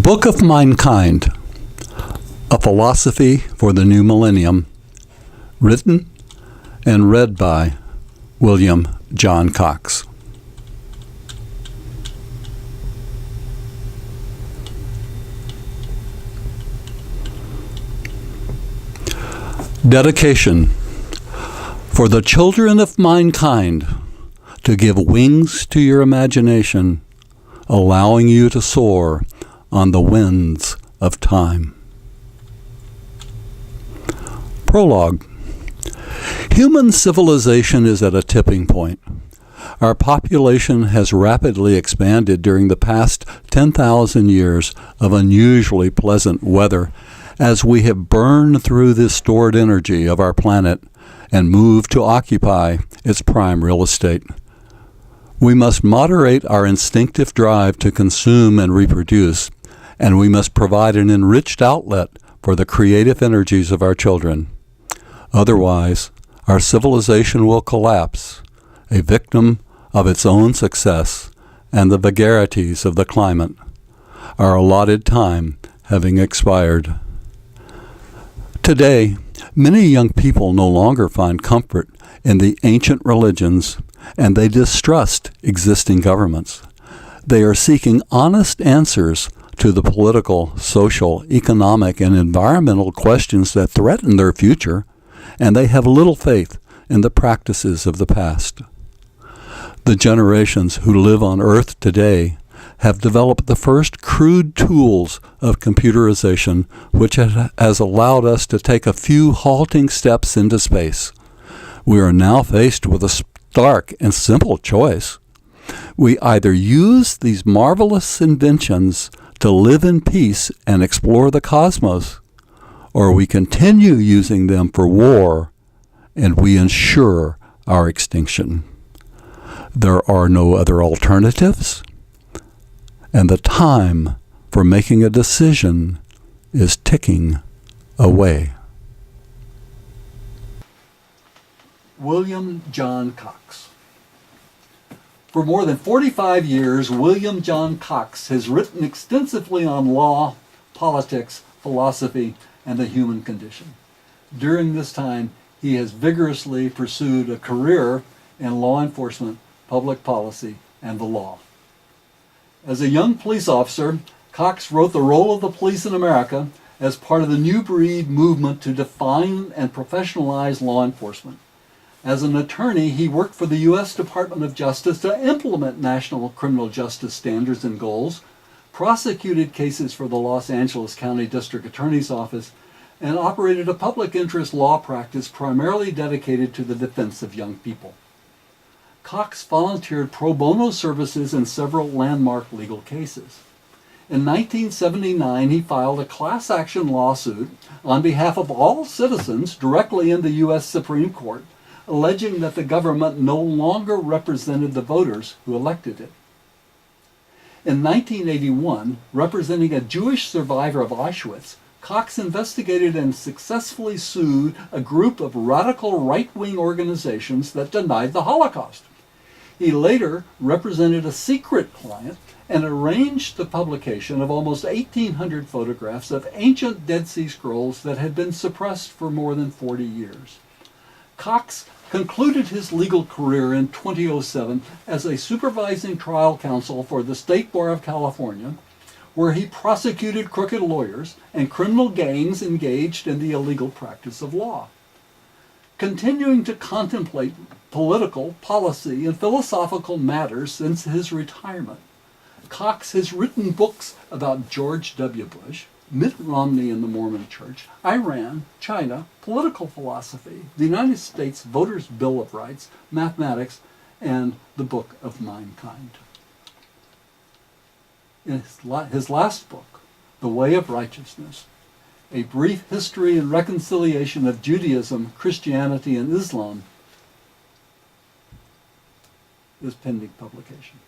Book of Mindkind, A Philosophy for the New Millennium, written and read by William John Cox. Dedication. For the children of Mindkind, to give wings to your imagination, allowing you to soar on the winds of time. Prologue. Human civilization is at a tipping point. Our population has rapidly expanded during the past 10,000 years of unusually pleasant weather as we have burned through the stored energy of our planet and moved to occupy its prime real estate. We must moderate our instinctive drive to consume and reproduce, and we must provide an enriched outlet for the creative energies of our children. Otherwise, our civilization will collapse, a victim of its own success and the vagaries of the climate, our allotted time having expired. Today, many young people no longer find comfort in the ancient religions, and they distrust existing governments. They are seeking honest answers to the political, social, economic, and environmental questions that threaten their future, and they have little faith in the practices of the past. The generations who live on Earth today have developed the first crude tools of computerization, which has allowed us to take a few halting steps into space. We are now faced with a stark and simple choice. We either use these marvelous inventions to live in peace and explore the cosmos, or we continue using them for war and we ensure our extinction. There are no other alternatives, and the time for making a decision is ticking away. William John Cox. For more than 45 years, William John Cox has written extensively on law, politics, philosophy, and the human condition. During this time, he has vigorously pursued a career in law enforcement, public policy, and the law. As a young police officer, Cox wrote The Role of the Police in America as part of the New Breed movement to define and professionalize law enforcement. As an attorney, he worked for the U.S. Department of Justice to implement national criminal justice standards and goals, prosecuted cases for the Los Angeles County District Attorney's Office, and operated a public interest law practice primarily dedicated to the defense of young people. Cox volunteered pro bono services in several landmark legal cases. In 1979, he filed a class action lawsuit on behalf of all citizens directly in the U.S. Supreme Court, alleging that the government no longer represented the voters who elected it. In 1981, representing a Jewish survivor of Auschwitz, Cox investigated and successfully sued a group of radical right-wing organizations that denied the Holocaust. He later represented a secret client and arranged the publication of almost 1,800 photographs of ancient Dead Sea Scrolls that had been suppressed for more than 40 years. Cox concluded his legal career in 2007 as a supervising trial counsel for the State Bar of California, where he prosecuted crooked lawyers and criminal gangs engaged in the illegal practice of law. Continuing to contemplate political, policy, and philosophical matters since his retirement, Cox has written books about George W. Bush, Mitt Romney and the Mormon Church, Iran, China, political philosophy, the United States Voters' Bill of Rights, mathematics, and the Book of Mindkind. In his last book, The Way of Righteousness, A Brief History and Reconciliation of Judaism, Christianity, and Islam, is pending publication.